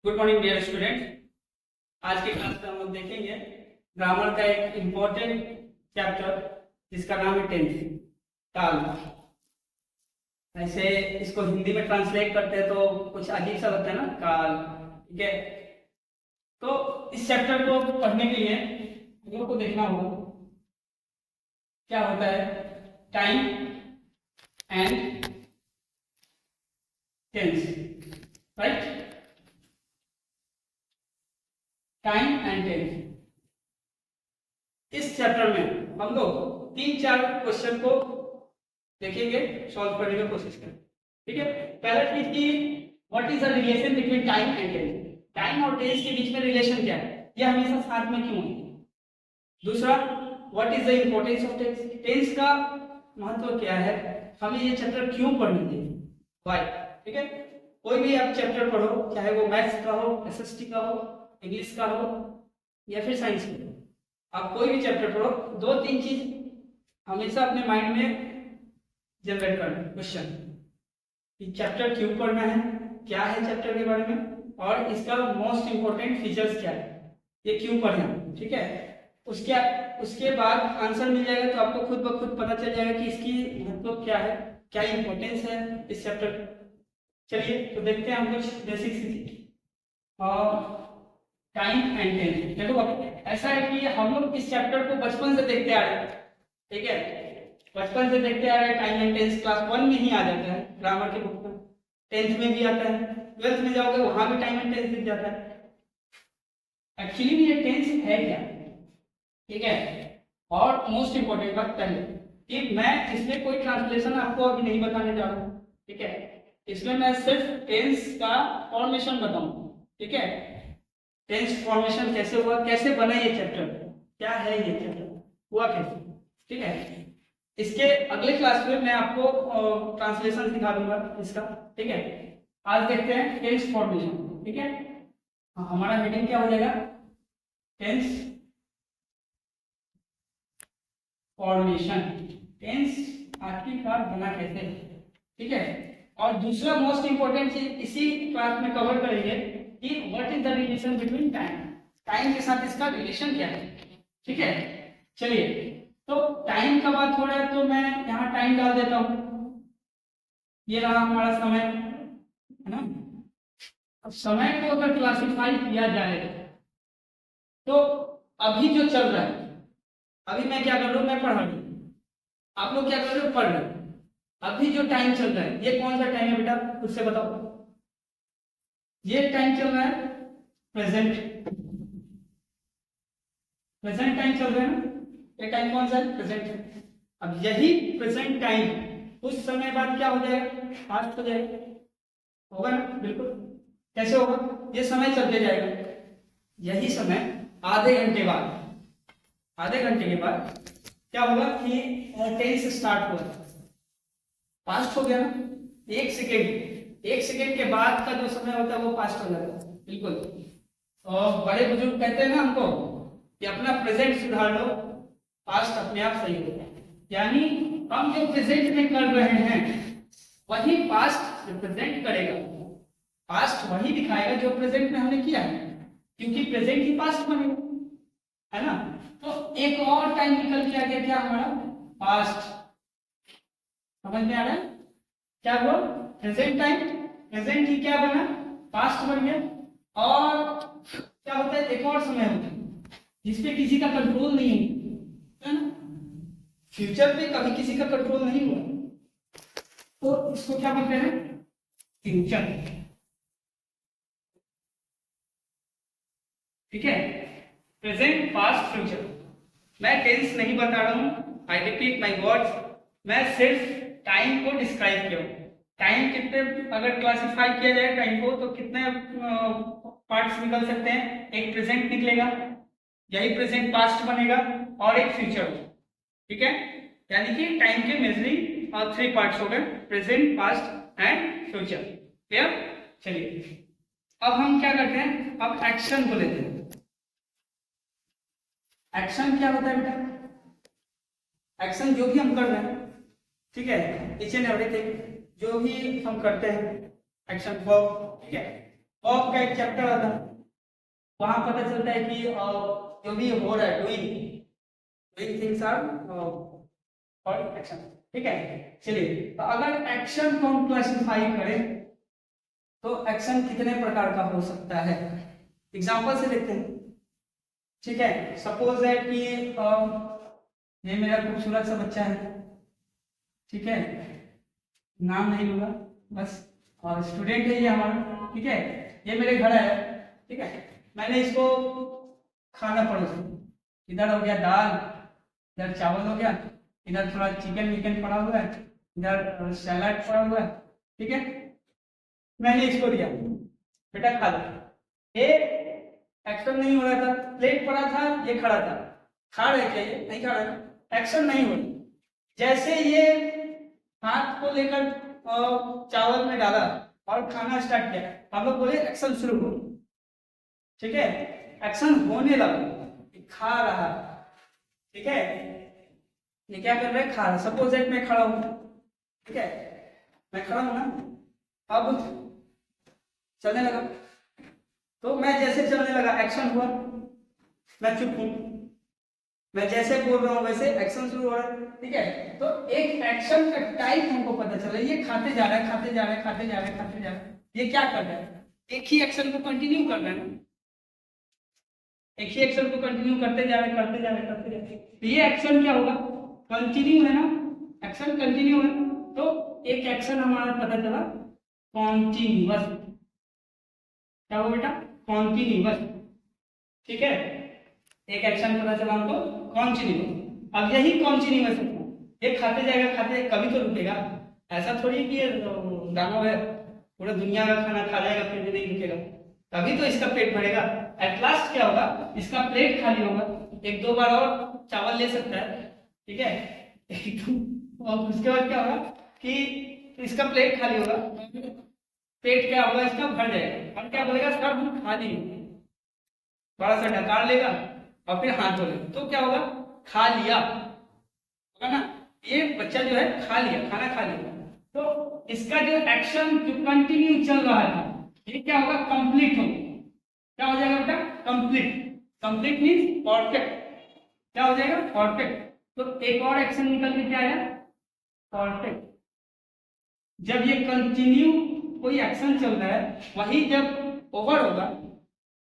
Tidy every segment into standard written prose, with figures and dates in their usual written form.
Good morning dear student. आज के class में हम लोग देखेंगे ग्रामर का एक इम्पोर्टेंट चैप्टर जिसका नाम है टेंस काल। ऐसे इसको हिंदी में ट्रांसलेट करते हैं तो कुछ अजीब सा लगता है ना, काल। ठीक है, तो इस चैप्टर को पढ़ने के लिए हम लोग को देखना होगा क्या होता है time and tense, right. Time and tense, इस चैप्टर में हम लोग 3-4 क्वेश्चन को देखेंगे, सॉल्व करने की कोशिश करें। ठीक है, पहला चीज की what is the relation between time and tense. Time और टेंस के बीच में रिलेशन क्या है, यह हमेशा साथ में क्यों है। दूसरा, what is the importance of tense. Tense का महत्व क्या है, हमें ये चैप्टर क्यों पढ़ना चाहिए, व्हाई। ठीक है, कोई भी आप चैप्टर पढ़ो, चाहे वो मैथ्स का हो, एसएसटी का हो, इंग्लिश का हो या फिर साइंस का हो, आप कोई भी चैप्टर पढ़ो, 2-3 चीज हमेशा अपने माइंड में जनरेट करना। क्वेश्चन कि चैप्टर क्यों पढ़ना है, क्या है चैप्टर के बारे में, और इसका मोस्ट इंपोर्टेंट फीचर्स क्या है, ये क्यों पढ़ना। ठीक है, उसके बाद आंसर मिल जाएगा तो आपको खुद ब खुद पता चल जाएगा कि इसकी मतलब क्या है, क्या इंपॉर्टेंस है इस चैप्टर की। चलिए तो देखते हैं हम कुछ बेसिक सी और टाइम एंड टेंस। देखो ऐसा है कि हम लोग इस चैप्टर को बचपन से देखते आ रहे हैं। ठीक है, बचपन से देखते आ रहे हैं। टाइम एंड टेंस क्लास 1 में ही आ जाता है ग्रामर के बुक में, 10th में भी आता है, 12th में जाओगे वहां भी टाइम एंड टेंस दिख जाता है। एक्चुअली में ये टेंस है क्या, ठीक है। और मोस्ट इंपोर्टेंट बात पहले कि मैं इसमें कोई ट्रांसलेशन आपको अभी नहीं बताने जा रहा हूँ। ठीक है, इसमें मैं सिर्फ टेंस का फॉर्मेशन बताऊंगा। ठीक है, टेंस फॉर्मेशन कैसे हुआ, कैसे बना ये चैप्टर, क्या है ये चैप्टर, हुआ कैसे। ठीक है, इसके अगले क्लास में मैं आपको ट्रांसलेशन सिखा दूंगा इसका। ठीक है, आज देखते हैं टेंस फॉर्मेशन। ठीक है, हमारा हेडिंग क्या हो जाएगा, टेंस फॉर्मेशन। टेंस आखिरकार बना कैसे। ठीक है, और दूसरा मोस्ट इंपोर्टेंट चीज इसी क्लास में कवर करेंगे कि what is the relation between time. Time के साथ इसका रिलेशन क्या है। ठीक है, चलिए तो टाइम का बात हो रहा है तो मैं यहाँ टाइम डाल देता हूँ। ये रहा हमारा समय, है ना। अब समय को अगर क्लासिफाई किया जाए तो अभी जो चल रहा है, अभी मैं क्या कर रहा हूँ, मैं पढ़ रहा हूँ, आप लोग क्या कर रहे हो, पढ़ रहे हो। अभी जो टाइम चल रहा है ये कौन सा टाइम है बेटा, खुद से बताओ। ये टाइम चल रहा है प्रेजेंट, प्रेजेंट टाइम चल रहा है ना। ये टाइम कौन सा है, प्रेजेंट है। अब यही प्रेजेंट टाइम कुछ समय बाद क्या हो जाएगा, पास्ट हो जाएगा, होगा ना, बिल्कुल। कैसे होगा, ये समय चलते जाएगा, यही समय आधे घंटे बाद, आधे घंटे के बाद क्या होगा कि टेंस स्टार्ट हुआ, पास्ट हो गया ना। 1 सेकेंड के बाद का जो समय होता है वो पास्ट हो जाता है, बिल्कुल। और बड़े बुजुर्ग कहते हैं ना हमको कि अपना प्रेजेंट सुधार लो, पास्ट अपने आप सही होगा। यानी हम जो प्रेजेंट में कर रहे हैं वही पास्ट रिप्रेजेंट करेगा, पास्ट वही दिखाएगा जो प्रेजेंट में हमने किया है, क्योंकि प्रेजेंट ही पास्ट बनेगा, है ना। तो एक और टाइम निकल के आ गया, क्या हमारा पास्ट। समझ में आ रहा है क्या हुआ, प्रेजेंट टाइम, प्रेजेंट ही क्या बना, पास्ट बन गया। और क्या होता है, एक और समय होता है जिसपे किसी का कंट्रोल नहीं है ना। फ्यूचर पे कभी किसी का कंट्रोल नहीं हुआ तो इसको क्या बोलते हैं, फ्यूचर। ठीक है, प्रेजेंट पास्ट फ्यूचर। मैं टेंस नहीं बता रहा हूं, आई रिपीट माई वर्ड्स, मैं सिर्फ टाइम को डिस्क्राइब किया हूं। टाइम कितने, अगर क्लासिफाई किया जाए टाइम को तो कितने पार्ट्स निकल सकते हैं, एक प्रेजेंट निकलेगा, यही प्रेजेंट पास्ट बनेगा, और एक फ्यूचर। ठीक है, यानी कि टाइम के मेजरिंग 3 पार्ट्स हो गए, present, past and future. Clear. चलिए अब हम क्या करते हैं, अब एक्शन को लेते हैं। एक्शन क्या होता है बेटा, एक्शन जो भी हम कर रहे हैं, ठीक है, ईच एंड एवरीथिंग जो भी हम करते हैं, एक्शन वर्ब। ठीक है, वर्ब का एक चैप्टर आता है, वहां पता चलता है कि जो भी हो रहा है डूइंग थिंग्स आर और एक्शन। ठीक है, चलिए तो अगर एक्शन को हम क्लासिफाई करें तो एक्शन कितने प्रकार का हो सकता है, एग्जांपल से देखते हैं। ठीक है, सपोज दैट कि ये मेरा खूबसूरत सा बच्चा है, ठीक है, नाम नहीं लूंगा, बस और स्टूडेंट है ये हमारा। ठीक है, ये मेरे घर है, ठीक है, मैंने इसको खाना परोसा, इधर हो गया दाल, इधर चावल हो गया, इधर थोड़ा चिकन विकन पड़ा हुआ है, इधर सैलाड पड़ा हुआ है। ठीक है, मैंने इसको दिया, बेटा खा लो। ये एक्शन नहीं हो रहा था, प्लेट पड़ा था, ये खड़ा था, खा रहे थे, ये नहीं खा रहा था, एक्शन नहीं हो रही। जैसे ये हाथ को लेकर चावल में डाला और खाना स्टार्ट किया, हम लोग बोले एक्शन शुरू हो। ठीक है, एक्शन होने लगा, खा रहा। ठीक है, ये क्या कर रहा है, खा रहा। सपोज दैट मैं खड़ा हूं, ठीक है, मैं खड़ा हूं ना, अब चलने लगा, तो मैं जैसे चलने लगा एक्शन हुआ, मैं चुप हूं, मैं जैसे बोल रहा हूं वैसे एक्शन शुरू हो रहा है। ठीक है, तो एक एक्शन का टाइप हमको पता चला, ये खाते जा रहा है, खाते जा रहा है, खाते जा रहा है, खाते जा रहा है, ये क्या कर रहा है, एक ही एक्शन को कंटिन्यू कर रहा है, एक ही एक्शन को कंटिन्यू करते जा रहे, करते जा रहे, करते जा रहे, तो ये एक्शन क्या होगा, कंटिन्यू है ना, एक्शन कंटिन्यू है, तो एक एक्शन हमारा पता चला कॉन्टिन्यूअस। क्या हुआ बेटा, कॉन्टिन्यूअस। ठीक है, एक एक्शन पता चला हमको कॉन्टिन्यूअस। अब यही कॉन्टिन्यूअस है, ये खाते जाएगा, खाते जाएगा, कभी तो रुकेगा। ऐसा थोड़ी कि ये दानव है पूरा दुनिया का खाना खा जाएगा फिर भी नहीं रुकेगा, तभी तो इसका पेट भरेगा। एट लास्ट क्या होगा, इसका प्लेट खाली होगा, एक दो बार और चावल ले सकता है। ठीक है, और उसके बाद क्या होगा कि इसका प्लेट खाली होगा, पेट क्या होगा इसका, भर जाएगा। अब क्या बोलेगा, सर हम खाली, थोड़ा सा डकार लेगा और फिर हाथ धो लेगा, तो क्या होगा, खा लिया होगा ना, ये बच्चा जो है खा लिया, खाना खा लिया। तो इसका जो एक्शन जो कंटिन्यू चल रहा था, ये क्या होगा, कंप्लीट हो, क्या हो जाएगा बेटा, कंप्लीट। कंप्लीट मीन्स परफेक्ट, क्या हो जाएगा, परफेक्ट। तो एक और एक्शन निकल के क्या आया, परफेक्ट। जब ये कंटिन्यू कोई एक्शन चल रहा है, वही जब ओवर होगा,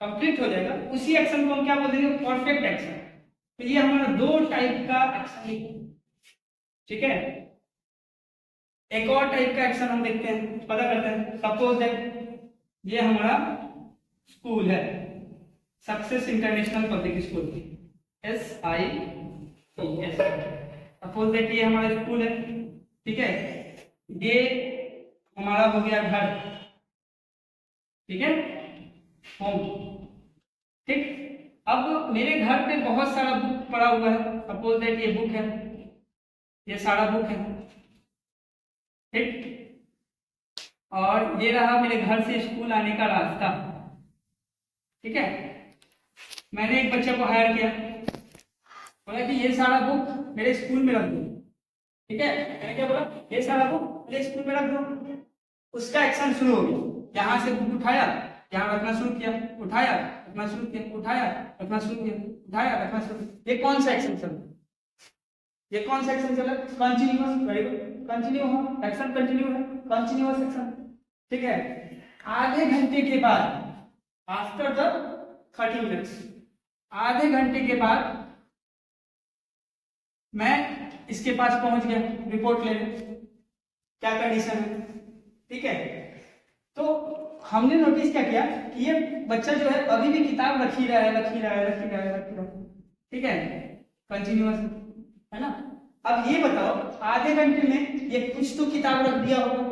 कंप्लीट हो जाएगा, उसी एक्शन को हम क्या बोल देंगे, परफेक्ट एक्शन। तो ये हमारा दो टाइप का एक्शन है। ठीक है, एक और टाइप का एक्शन हम देखते हैं, पता करते हैं। सपोज दैट ये हमारा स्कूल है, success international public school, SIES। Suppose that ये हमारा स्कूल है, ठीक है, ये हमारा हो गया घर, ठीक है, होम। ठीक, अब मेरे घर पे बहुत सारा बुक पड़ा हुआ है, सपोज दैट ये बुक है, ये सारा बुक है, ठीक, और ये रहा मेरे घर से स्कूल आने का रास्ता। ठीक है, मैंने एक बच्चे को हायर किया, बोला कि ये सारा बुक मेरे स्कूल में रख दो। ठीक है, मैंने क्या बोला, ये सारा बुक मेरे स्कूल में रख दो। उसका एक्शन शुरू हो गया, यहाँ से बुक उठाया, यहाँ रखना शुरू किया, उठाया रखना शुरू किया, उठाया रखना शुरू किया, उठाया रखना शुरू किया। ये कौन सा एक्शन चल रहा है, ये कौन सा एक्शन चल रहा है, कंटिन्यूअस। वेरी गुड, कंटिन्यू हो, एक्शन कंटिन्यू है, कंटिन्यूअस एक्शन। ठीक है, आधे घंटे के बाद, आफ्टर द 30 मिनट्स, आधे घंटे के बाद मैं इसके पास पहुंच गया रिपोर्ट लेने, क्या कंडीशन है। ठीक है, तो हमने नोटिस क्या किया कि ये बच्चा जो है अभी भी किताब रख ही रहा है, रख ही रहा है, रख ही रहा है, रख ही रहा है। ठीक है, कंटिन्यूअस है ना। अब ये बताओ, आधे घंटे में ये कुछ तो किताब रख दिया होगा,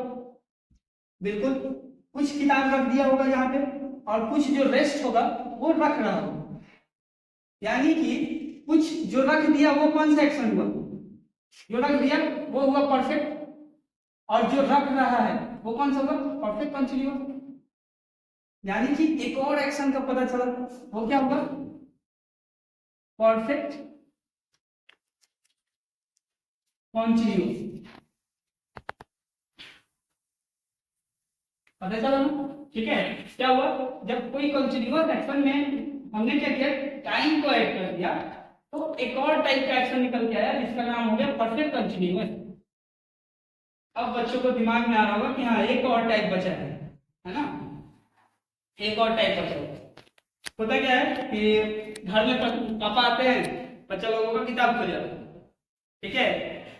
बिल्कुल कुछ किताब रख दिया होगा यहाँ पे, और कुछ जो रेस्ट होगा वो रख रहा होगा, यानी कि कुछ जो रख दिया वो कौन सा एक्शन हुआ, जो रख दिया वो हुआ परफेक्ट, और जो रख रहा है वो कौन सा हुआ, परफेक्ट कंटिन्यूअस। यानी कि एक और एक्शन का पता चला, वो क्या होगा, परफेक्ट कंटिन्यूअस। पता चला ना? ठीक है, क्या हुआ, जब कोई कंटिन्यूअस एक्शन में हमने क्या किया, टाइम को ऐड कर दिया, तो एक और टाइप का एक्शन निकल के आया जिसका नाम हो गया परफेक्ट कंटिन्यूअस। अब बच्चों को दिमाग में आ रहा होगा कि हाँ एक और टाइप बचा है ना, एक और टाइप बचा है। होता क्या है कि घर में पापा आते हैं, बच्चा लोगों का किताब खोल जाता है, ठीक है,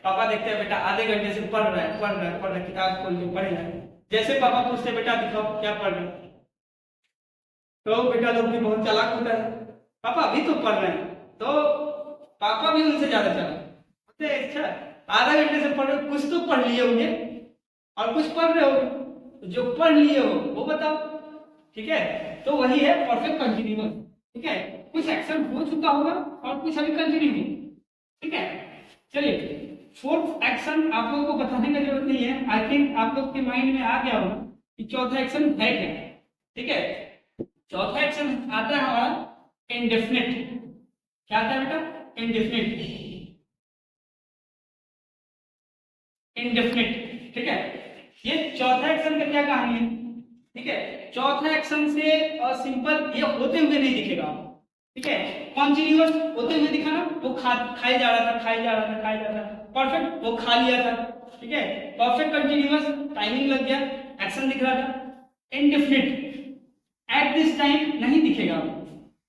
पापा देखते हैं बेटा आधे घंटे से पढ़ रहा है, किताब खोल के पढ़ रहा है। जैसे पापा पूछते बेटा दिखाओ क्या पढ़ रहे हैं, तो बेटा लोग भी बहुत चालाक होता है, पापा अभी तो पढ़ रहे हैं, तो पापा भी उनसे ज्यादा चालाक होते हैं। अच्छा आधा घंटे से पढ़ रहे, कुछ तो पढ़ लिए होंगे और कुछ पढ़ रहे हो, जो पढ़ लिए हो वो बताओ, ठीक है। तो वही है परफेक्ट कंटिन्यूअस, ठीक है, कुछ एक्शन हो चुका होगा और कुछ अभी कंटिन्यू है, ठीक है। चलिए फोर्थ एक्शन आप लोगों को बताने की जरूरत नहीं है, आई थिंक आप लोग के माइंड में आ गया होगा कि चौथा एक्शन है क्या, ठीक है। चौथा एक्शन आता है हमारा इंडेफिनिट। क्या आता है बेटा, इंडेफिनिट, इंडेफिनिट, ठीक है। ये चौथा एक्शन का क्या कहानी है, ठीक है। चौथा एक्शन से सिंपल ये होते हुए नहीं दिखेगा, ठीक है, कॉन्टिन्यूअस होते हुए दिखा ना, वो खाए जा रहा था, परफेक्ट वो खा लिया था, ठीक है। परफेक्ट कंटिन्यूअस टाइमिंग लग गया, एक्शन दिख रहा था। इंडेफिनिट एट दिस टाइम नहीं दिखेगा,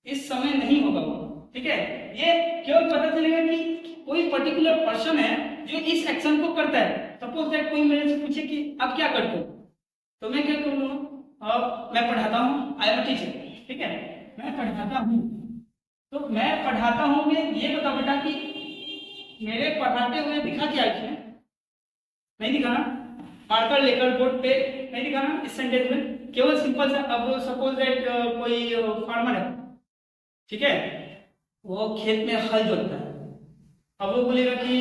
इस समय नहीं होगा वो, ठीक है। ये केवल पता चलेगा कि कोई पर्टिकुलर पर्सन है जो इस एक्शन को करता है। सपोज दैट कोई मेरे से पूछे कि आप क्या करते हो, तो मैं क्या करूँगा, मैं पढ़ाता हूँ, आई एम टीचर, ठीक है, मैं पढ़ाता हूँ। तो मैं पढ़ाता हूँ में ये बता बेटा कि मेरे पढ़ाते हुए दिखा क्या इसमें, नहीं दिखा ना, मार्कर लेकर बोर्ड पे नहीं दिखा ना इस सेंटेंस में, केवल सिंपल सा। अब सपोज दैट कोई फार्मर है, ठीक है, वो खेत में हल जोतता है, अब वो बोलेगा कि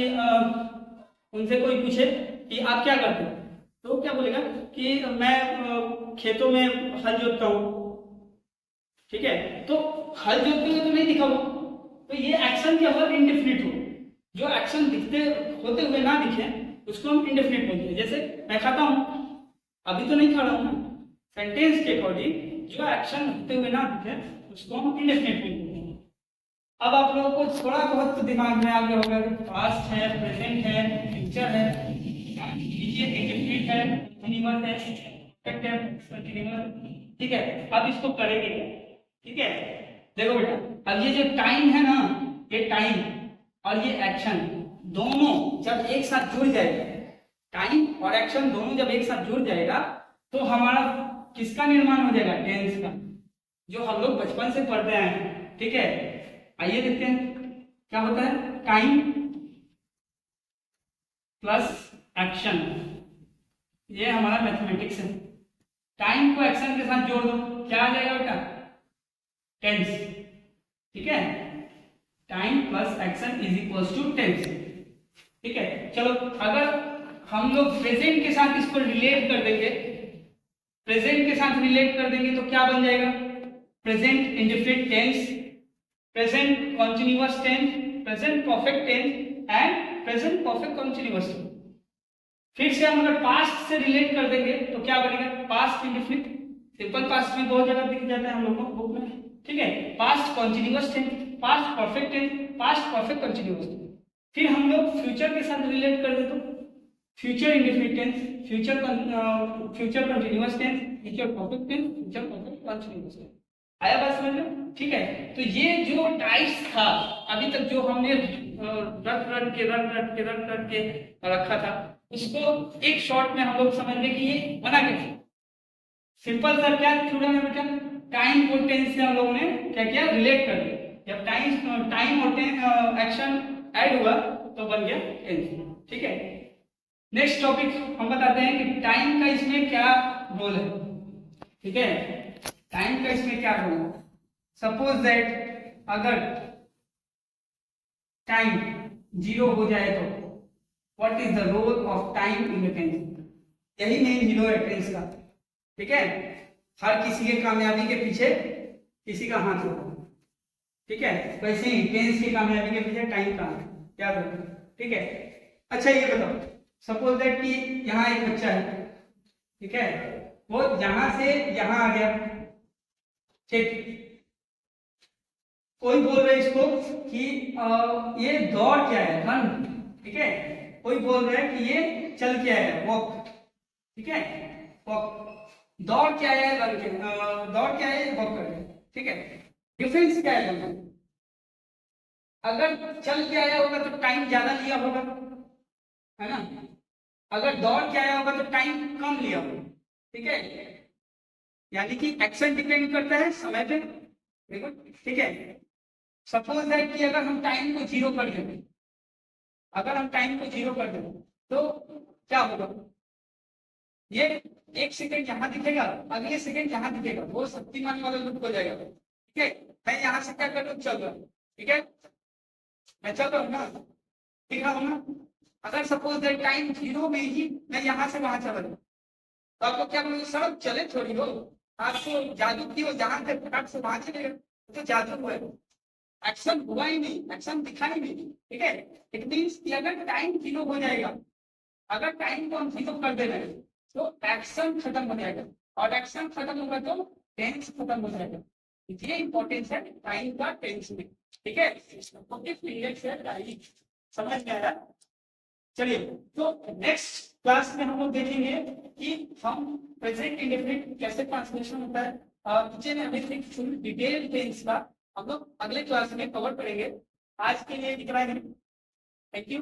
उनसे कोई पूछे कि आप क्या करते हो, तो वो क्या बोलेगा कि मैं खेतों में हल जोतता हूँ, ठीक है। तो हल जोतते हुए तो नहीं दिखा वो, तो ये एक्शन क्या हुआ, इंडेफिनिट हो। जो एक्शन दिखते होते हुए ना दिखे उसको हम इंडेफिनिट बोलते हैं। जैसे मैं खाता हूँ, अभी तो नहीं खा रहा हूँ ना, सेंटेंस के अकॉर्डिंग जो एक्शन होते हुए ना दिखे उसको हम इंडेफिनिट बोलते हैं। अब आप लोगों को थोड़ा बहुत तो दिमाग में आ गया होगा कि पास्ट है, प्रेजेंट है, फ्यूचर है, ये इंडेफिनिट है, कंटीन्यूअस है, परफेक्ट है, कंटीन्यूअस, ठीक है। अब इसको करेंगे क्या, ठीक है। देखो बेटा, अब ये जो टाइम है ना, ये टाइम और ये एक्शन दोनों जब एक साथ जुड़ जाएगा, टाइम और एक्शन दोनों जब एक साथ जुड़ जाएगा तो हमारा किसका निर्माण हो जाएगा, टेंस का, जो हम लोग बचपन से पढ़ते हैं, ठीक है। आइए देखते हैं क्या होता है, टाइम प्लस एक्शन, ये हमारा मैथमेटिक्स है। टाइम को एक्शन के साथ जोड़ दो, क्या आ जाएगा बेटा, टेंस, ठीक है। Time plus action is equals to tense, ठीक है। चलो अगर हम लोग प्रेजेंट के साथ इसको रिलेट कर देंगे, प्रेजेंट के साथ रिलेट कर देंगे तो क्या बन जाएगा, present indefinite tense, present continuous tense, present perfect tense and present perfect continuous tense. फिर से हम अगर पास्ट से रिलेट कर देंगे तो क्या बनेगा, पास्ट इंडेफिनिट, सिंपल पास्ट में बहुत जगह दिख जाता है हम लोगों को बुक में, ठीक है। Past continuous tense, past perfect tense, past perfect continuous tense. फिर हम लोग फ्यूचर के साथ रिलेट कर दे तो future indefinite tense, future continuous tense, future perfect tense, future perfect continuous tense. आया बात समझ में, ठीक है। तो ये जो टाइप्स था अभी तक जो हमने रट के रखा था, उसको एक शॉर्ट में हम लोग समझ लें कि ये बना कैसे। सिंपल सर क्या थ्योरम है बेटा, टाइम और टेंस से हम लोगों ने क्या किया, रिलेट कर दिया। जब टाइम और एक्शन ऐड हुआ तो बन गया टेंस, ठीक है। नेक्स्ट टॉपिक हम बताते हैं कि टाइम का इसमें क्या रोल है, ठीक है। टाइम का इसमें क्या रोल है, सपोज दैट अगर टाइम 0 हो जाए तो what is the role of time in tense, यही मेन हीरो है टेंस का, ठीक है। हर किसी के कामयाबी के पीछे किसी का हाथ होता है, ठीक है। वैसे ही टेंस की कामयाबी के पीछे टाइम का हाथ, याद रखो, ठीक है। अच्छा ये बताओ, सपोज दैट कि यहाँ एक बच्चा है, ठीक है, वो यहां से यहां आ गया, ठीक। कोई बोल रहे इसको कि ये दौड़ क्या है, रन, ठीक है। कोई बोल रहा है कि ये चल क्या है, वॉक, ठीक है, वॉक। दौड़ क्या है, रन क्या है, दौड़ क्या है, वॉक कर, ठीक है। डिफरेंस क्या है दोनों? अगर चल के आया होगा तो टाइम ज्यादा लिया होगा, है ना। अगर दौड़ के आया होगा तो टाइम कम लिया होगा, ठीक है। यानी कि एक्शन डिपेंड करता है समय पे, देखो, ठीक है। सपोज दैट कि अगर हम टाइम को जीरो कर दें, अगर हम टाइम को जीरो कर दें तो क्या होगा, ये एक सेकंड यहाँ दिखेगा, अगले सेकंड यहाँ दिखेगा, वो शक्तिमान वाला लूप हो जाएगा, ठीक है। मैं यहाँ से क्या कर रहा हूँ, चल रहा हूँ, ठीक है, मैं चल रहा हूँ ना, दिख रहा हूँ ना। अगर सपोज दैट टाइम जीरो में ही मैं यहाँ से वहां चल रहा हूँ, तो आपको क्या बोलोगे, सड़क चले थोड़ी हो, आपको जादू की हो, जहां से फटाक से वहां चले गए, तो जादू हुआ है, एक्शन हुआ ही नहीं, एक्शन दिखा ही नहीं, ठीक है। इट मीन्स कि अगर टाइम जीरो हो जाएगा, अगर टाइम को हम जीरो कर दे रहे हैं तो एक्शन खत्म हो जाएगा, और एक्शन खत्म होगा तो टेंस खत्म हो जाएगा। ये इंपॉर्टेंस है टाइम का टेंस में, ठीक है। समझ में आया? चलिए, तो नेक्स्ट क्लास में हम लोग देखेंगे कि हम प्रेजेंट इंडेफिनिट कैसे ट्रांसलेशन होता है, और नीचे में एवरीथिंग फुल डिटेल टेंस का हम लोग अगले क्लास में कवर करेंगे। आज के लिए इतना ही, थैंक यू।